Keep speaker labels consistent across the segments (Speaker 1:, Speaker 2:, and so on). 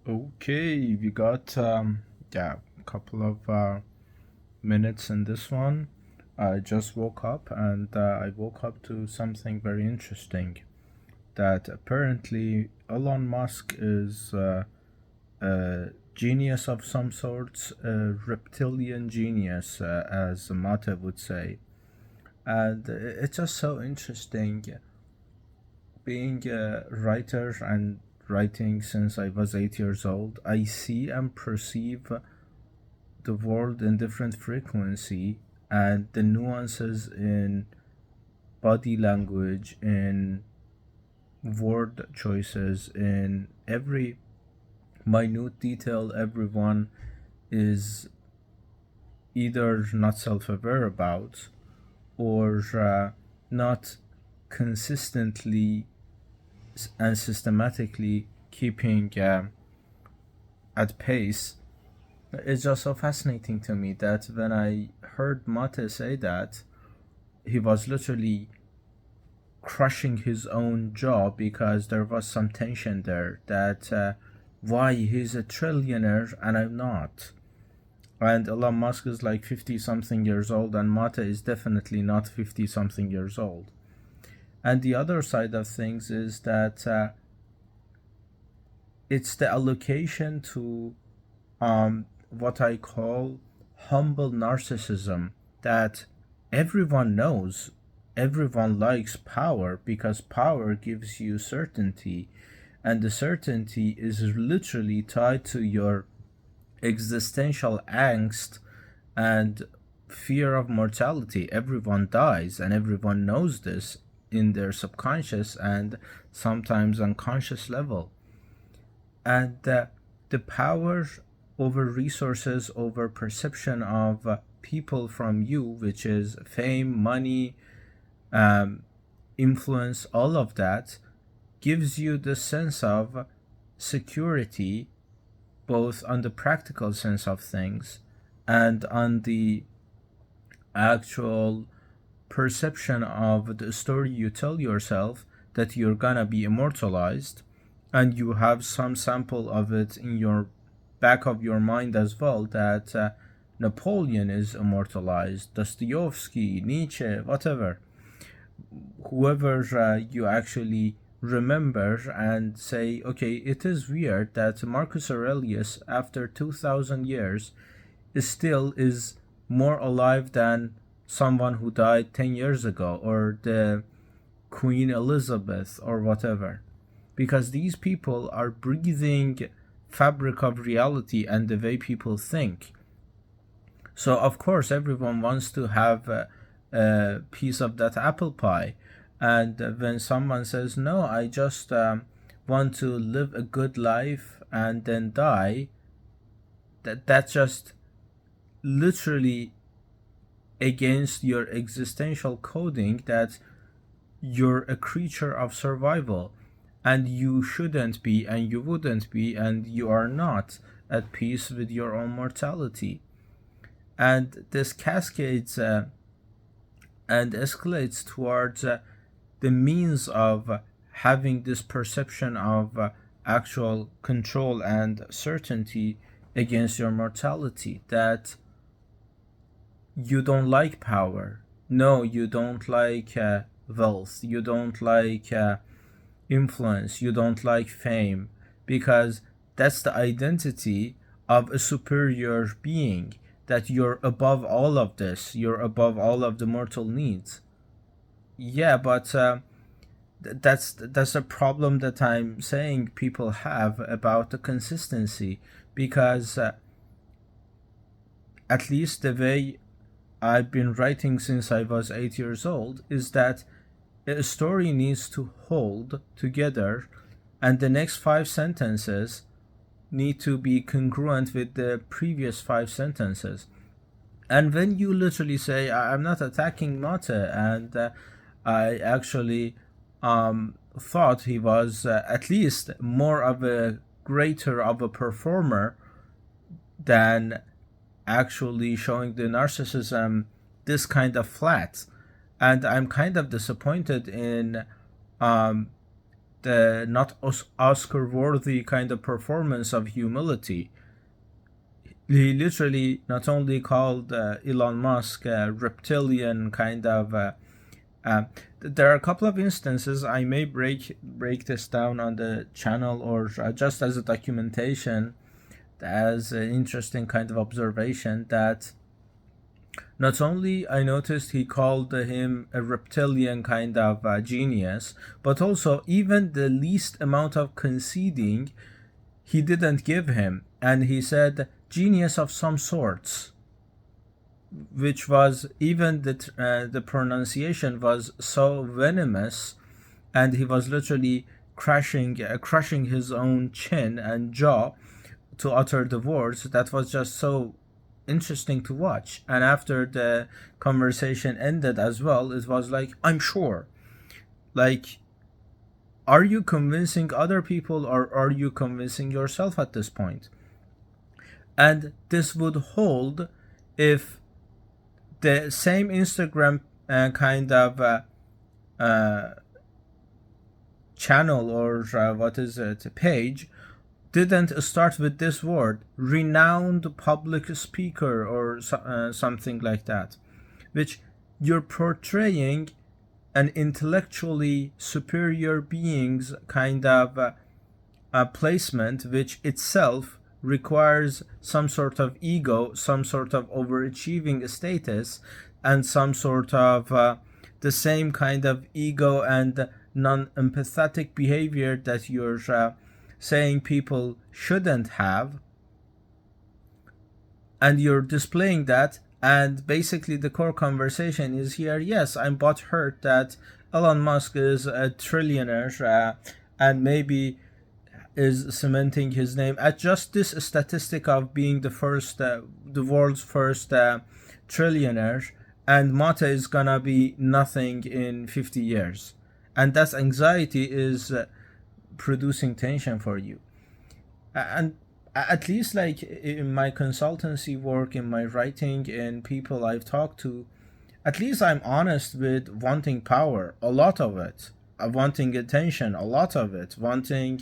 Speaker 1: Okay, we got a couple of minutes in this one. I just woke up and I woke up to something very interesting that apparently Elon Musk is a genius of some sorts, a reptilian genius, as Mata would say. And it's just so interesting being a writer and writing since I was 8 years old. I see and perceive the world in different frequency, and the nuances in body language, in word choices, in every minute detail. Everyone is either not self-aware about, or not consistently and systematically keeping at pace. It's just so fascinating to me that when I heard Mate say that, he was literally crushing his own jaw because there was some tension there that why he's a trillionaire and I'm not. And Elon Musk is like 50 something years old, and Mate is definitely not 50 something years old. And the other side of things is that it's the allocation to what I call humble narcissism, that everyone knows, everyone likes power because power gives you certainty, and the certainty is literally tied to your existential angst and fear of mortality. Everyone dies, and everyone knows this in their subconscious and sometimes unconscious level. And the power over resources, over perception of people from you, which is fame, money, um, influence, all of that, gives you the sense of security, both on the practical sense of things and on the actual perception of the story you tell yourself, that you're gonna be immortalized, and you have some sample of it in your back of your mind as well, that Napoleon is immortalized, Dostoevsky, Nietzsche, whatever, whoever you actually remember, and say, okay, it is weird that Marcus Aurelius, after 2000 years, is more alive than someone who died 10 years ago, or the Queen Elizabeth, or whatever, because these people are breathing fabric of reality and the way people think. So of course everyone wants to have a piece of that apple pie. And when someone says, no, I just want to live a good life and then die, that's just literally against your existential coding, that you're a creature of survival, and you shouldn't be, and you wouldn't be, and you are not at peace with your own mortality. And this cascades and escalates towards the means of having this perception of actual control and certainty against your mortality, that you don't like power. No, you don't like wealth. You don't like influence. You don't like fame, because that's the identity of a superior being, that you're above all of this. You're above all of the mortal needs. Yeah, but that's a problem that I'm saying people have about the consistency, because at least the way I've been writing since I was 8 years old is that a story needs to hold together, and the next five sentences need to be congruent with the previous five sentences. And when you literally say, I'm not attacking Mate, and I actually thought he was at least more of a greater of a performer than actually showing the narcissism this kind of flat. And I'm kind of disappointed in um, the not Oscar worthy kind of performance of humility. He literally not only called Elon Musk a reptilian kind of there are a couple of instances. I may break this down on the channel, or just as a documentation, as an interesting kind of observation, that not only I noticed he called him a reptilian kind of genius, but also even the least amount of conceding he didn't give him, and he said genius of some sorts, which was even the pronunciation was so venomous, and he was literally crushing his own chin and jaw to utter the words. That was just so interesting to watch. And after the conversation ended as well, it was like, I'm sure. Like, are you convincing other people, or are you convincing yourself at this point? And this would hold if the same Instagram kind of channel, or page, didn't start with this word, renowned public speaker, or something like that, which you're portraying an intellectually superior being's kind of placement, which itself requires some sort of ego, some sort of overachieving status, and some sort of the same kind of ego and non-empathetic behavior that you're saying people shouldn't have. And you're displaying that, and basically the core conversation is here, yes, I'm butthurt that Elon Musk is a trillionaire, and maybe is cementing his name at just this statistic of being the world's first trillionaire, and Mata is gonna be nothing in 50 years. And that anxiety is producing tension for you. And at least like in my consultancy work, in my writing, in people I've talked to, at least I'm honest with wanting power, a lot of it, wanting attention, a lot of it, wanting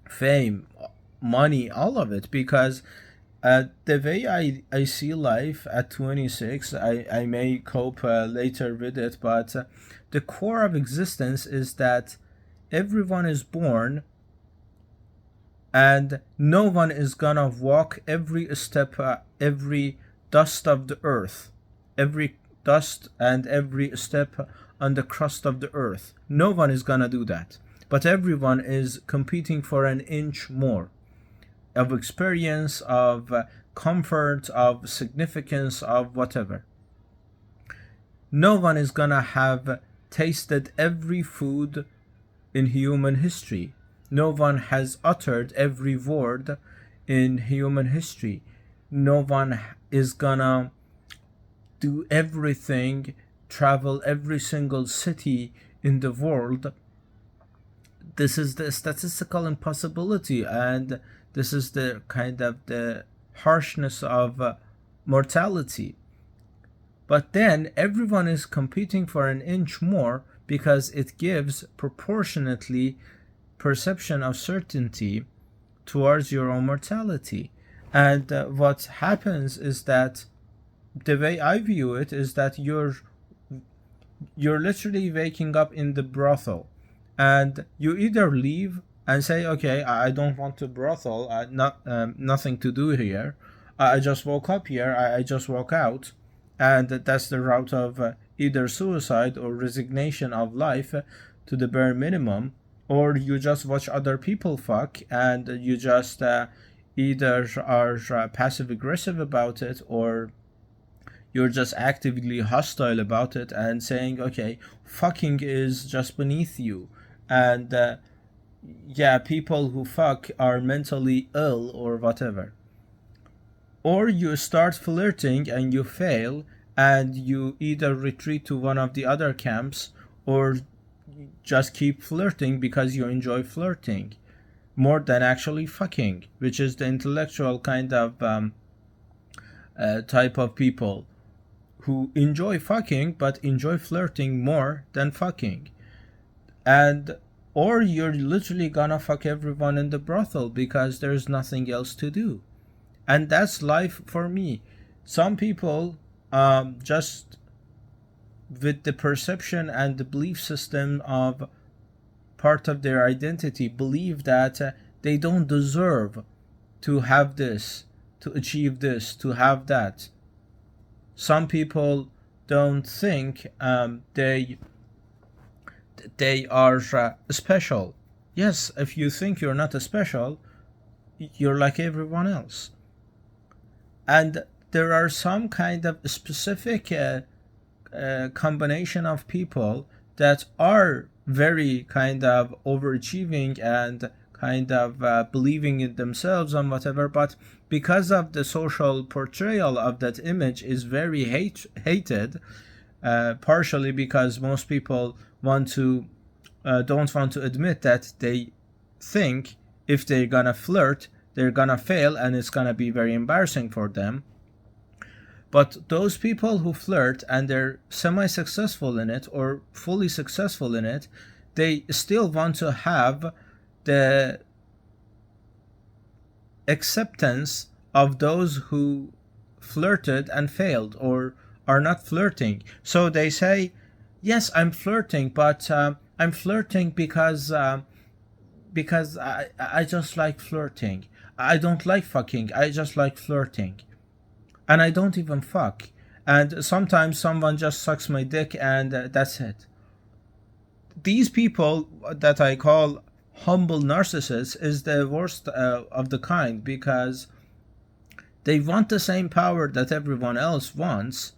Speaker 1: fame, money, all of it, because the way I see life at 26, I may cope later with it, but the core of existence is that everyone is born, and no one is gonna walk every step, every dust of the earth, every dust and every step on the crust of the earth. No one is gonna do that. But everyone is competing for an inch more of experience, of comfort, of significance, of whatever. No one is gonna have tasted every food in human history. No one has uttered every word in human history. No one is gonna do everything, travel every single city in the world. This is the statistical impossibility, and this is the kind of the harshness of mortality. But then everyone is competing for an inch more, because it gives proportionately perception of certainty towards your own mortality. And what happens is that, the way I view it, is that you're literally waking up in the brothel, and you either leave and say, okay, I don't want to brothel, nothing to do here, I just woke up here, I just walk out, and that's the route of either suicide or resignation of life to the bare minimum, or you just watch other people fuck, and you just either are passive aggressive about it, or you're just actively hostile about it and saying, okay, fucking is just beneath you, and people who fuck are mentally ill or whatever. Or you start flirting and you fail, and you either retreat to one of the other camps, or just keep flirting because you enjoy flirting more than actually fucking, which is the intellectual kind of type of people who enjoy fucking but enjoy flirting more than fucking. And or you're literally gonna fuck everyone in the brothel because there's nothing else to do. And that's life for me. Some people just with the perception and the belief system of part of their identity believe that they don't deserve to have this, to achieve this, to have that. Some people don't think they are special. Yes, if you think you're not special, you're like everyone else. And there are some kind of specific combination of people that are very kind of overachieving and kind of believing in themselves and whatever, but because of the social portrayal of that image is very hated, partially because most people want to don't want to admit that they think if they're gonna flirt, they're gonna fail and it's gonna be very embarrassing for them. But those people who flirt and they're semi-successful in it or fully successful in it, they still want to have the acceptance of those who flirted and failed or are not flirting. So they say, yes, I'm flirting, but I'm flirting because I just like flirting. I don't like fucking, I just like flirting. And I don't even fuck. And sometimes someone just sucks my dick and that's it. These people that I call humble narcissists is the worst of the kind, because they want the same power that everyone else wants.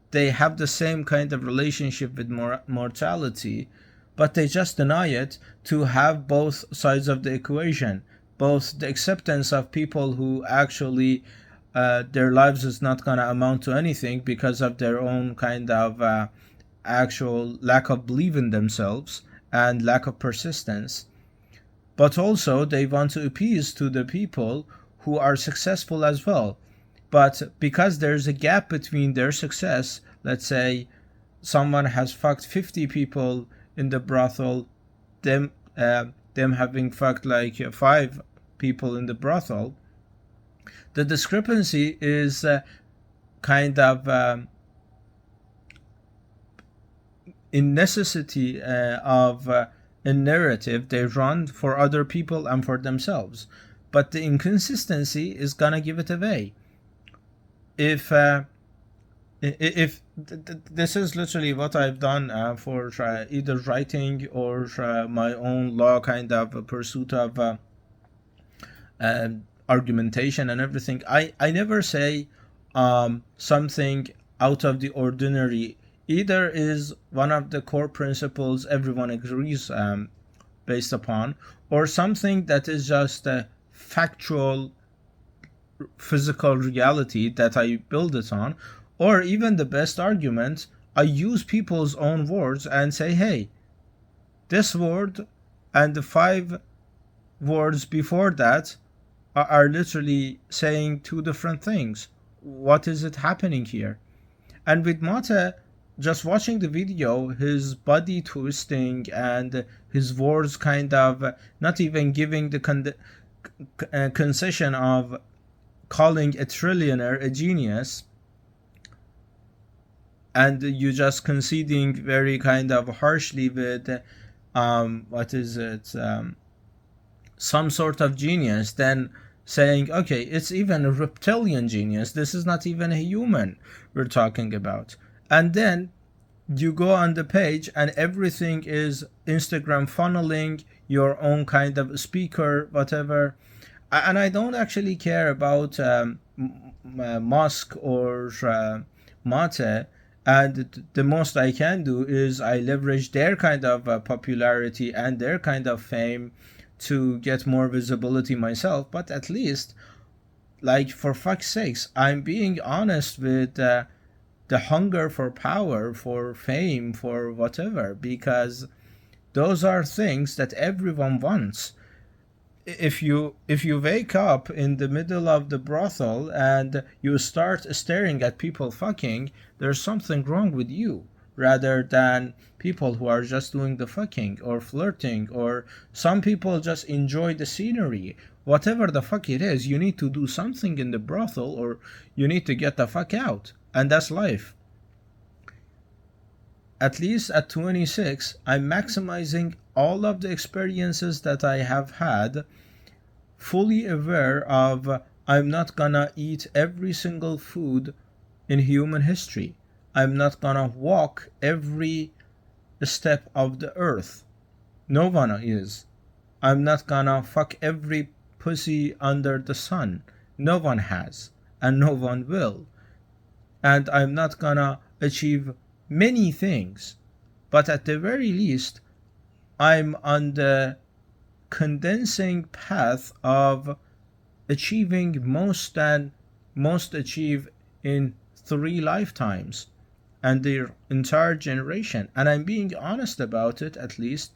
Speaker 1: They have the same kind of relationship with mortality, but they just deny it to have both sides of the equation. Both the acceptance of people who actually their lives is not going to amount to anything because of their own kind of actual lack of belief in themselves and lack of persistence. But also they want to appease to the people who are successful as well. But because there's a gap between their success, let's say someone has fucked 50 people in the brothel, them having fucked like 5 people in the brothel, the discrepancy is kind of in necessity of a narrative they run for other people and for themselves. But the inconsistency is gonna give it away. If this is literally what I've done for either writing or my own law kind of pursuit of argumentation and everything, I never say something out of the ordinary. Either is one of the core principles everyone agrees based upon, or something that is just a factual physical reality that I build it on, or even the best argument, I use people's own words and say, hey, this word and the 5 words before that are literally saying 2 different things. What is it happening here? And with Mate, just watching the video, his body twisting and his words kind of not even giving the concession of calling a trillionaire a genius, and you just conceding very kind of harshly with some sort of genius, then saying, okay, it's even a reptilian genius, this is not even a human we're talking about. And then you go on the page and everything is Instagram funneling, your own kind of speaker, whatever. And I don't actually care about Musk or Mate. And the most I can do is I leverage their kind of popularity and their kind of fame to get more visibility myself. But at least, like, for fuck's sakes, I'm being honest with the hunger for power, for fame, for whatever, because those are things that everyone wants. If you wake up in the middle of the brothel and you start staring at people fucking, there's something wrong with you. rather than people who are just doing the fucking or flirting, or some people just enjoy the scenery. Whatever the fuck it is, you need to do something in the brothel or you need to get the fuck out. And that's life. At least at 26, I'm maximizing all of the experiences that I have had, fully aware of I'm not gonna eat every single food in human history. I'm not gonna walk every step of the earth. No one is. I'm not gonna fuck every pussy under the sun. No one has, and no one will. And I'm not gonna achieve many things. But at the very least, I'm on the condensing path of achieving most achieve in 3 lifetimes and their entire generation. And I'm being honest about it, at least,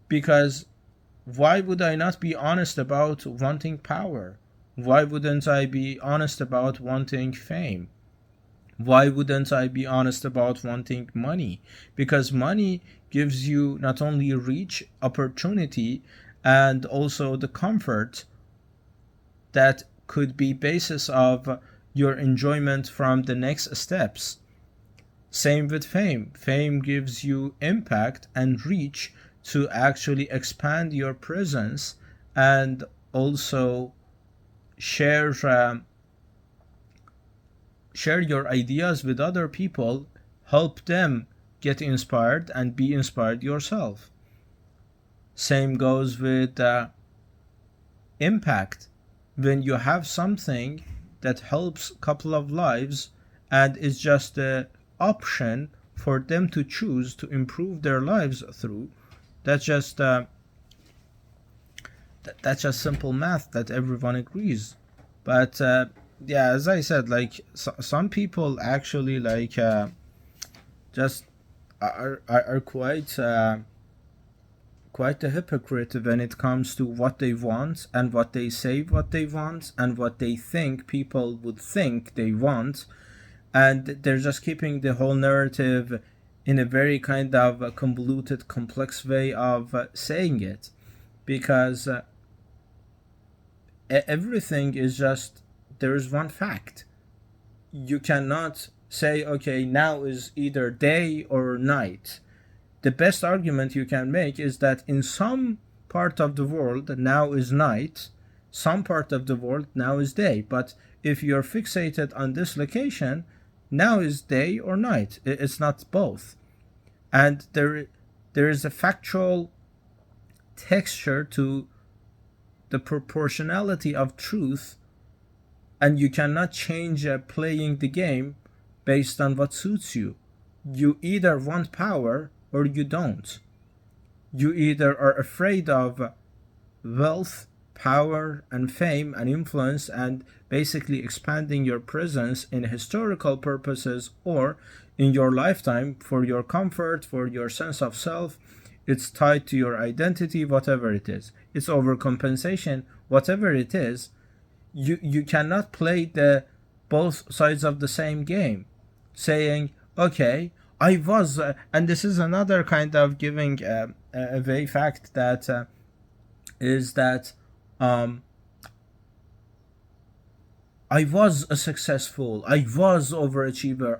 Speaker 1: because why would I not be honest about wanting power? Why wouldn't I be honest about wanting fame? Why wouldn't I be honest about wanting money? Because money gives you not only reach, opportunity, and also the comfort that could be basis of your enjoyment from the next steps. Same with fame. Fame gives you impact and reach to actually expand your presence and also share your ideas with other people, help them get inspired and be inspired yourself. Same goes with impact. When you have something that helps a couple of lives and is just an option for them to choose to improve their lives through, that's just that's just simple math that everyone agrees. But yeah, as I said, like some people actually like just are quite a hypocrite when it comes to what they want and what they say what they want and what they think people would think they want, and they're just keeping the whole narrative in a very kind of convoluted, complex way of saying it, because everything is just, there is one fact. You cannot say, okay, now is either day or night. The best argument you can make is that in some part of the world now is night, some part of the world now is day. But if you're fixated on this location, now is day or night. It's not both. And there is a factual texture to the proportionality of truth, and you cannot change playing the game based on what suits you. You either want power or you don't. You either are afraid of wealth, power, and fame and influence and basically expanding your presence in historical purposes or in your lifetime for your comfort, for your sense of self. It's tied to your identity, whatever it is. It's overcompensation, whatever it is. You cannot play the both sides of the same game, saying, okay, I was, and this is another kind of giving away fact that is that I was a successful, I was overachiever,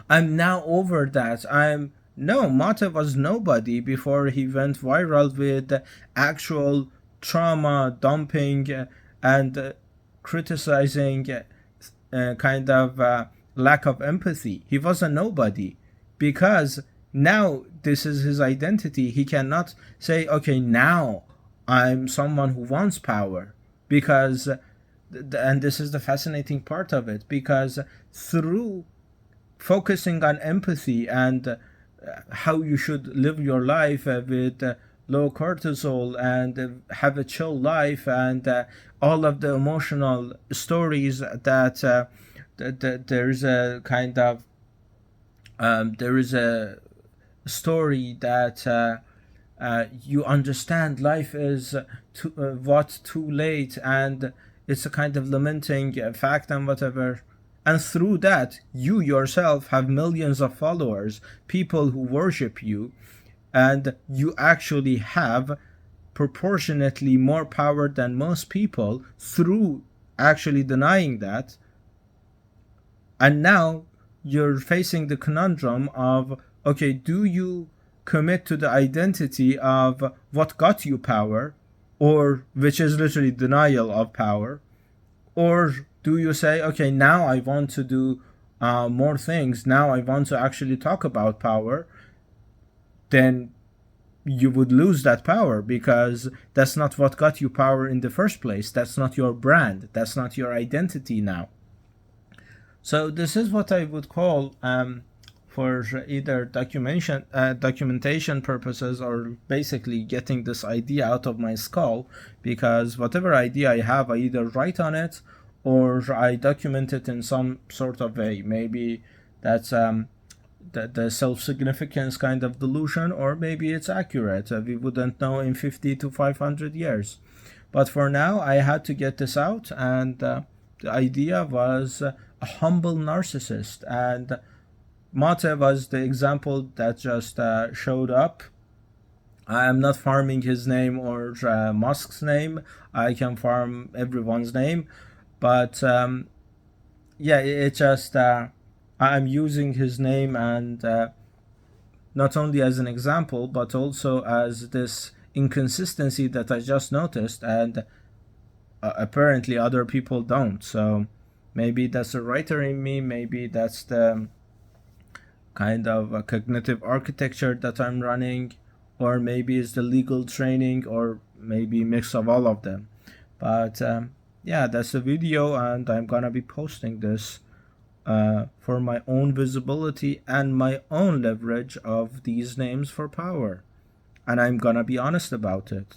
Speaker 1: I'm now over that. No, Mate was nobody before he went viral with actual trauma dumping and criticizing kind of lack of empathy. He was a nobody because now this is his identity. He cannot say, okay, now I'm someone who wants power, because and this is the fascinating part of it, because through focusing on empathy and how you should live your life with low cortisol and have a chill life and all of the emotional stories that there's a kind of there is a story that you understand life is too late, and it's a kind of lamenting fact and whatever. And through that, you yourself have millions of followers, people who worship you, and you actually have proportionately more power than most people through actually denying that. And now you're facing the conundrum of, okay, do you commit to the identity of what got you power, or which is literally denial of power, or do you say, okay, now I want to do more things, now I want to actually talk about power? Then you would lose that power, because that's not what got you power in the first place. That's not your brand. That's not your identity now. So this is what I would call, for either documentation purposes, or basically getting this idea out of my skull, because whatever idea I have, I either write on it or I document it in some sort of way. Maybe that's the self-significance kind of delusion, or maybe it's accurate. We wouldn't know in 50 to 500 years. But for now, I had to get this out, and the idea was a humble narcissist. And Mate was the example that just showed up. I am not farming his name or Musk's name. I can farm everyone's name. But yeah, it just, I'm using his name, and not only as an example, but also as this inconsistency that I just noticed, and apparently other people don't. So maybe that's a writer in me, maybe that's the kind of a cognitive architecture that I'm running, or maybe it's the legal training, or maybe a mix of all of them. But yeah, that's the video, and I'm gonna be posting this for my own visibility and my own leverage of these names for power. And I'm gonna be honest about it.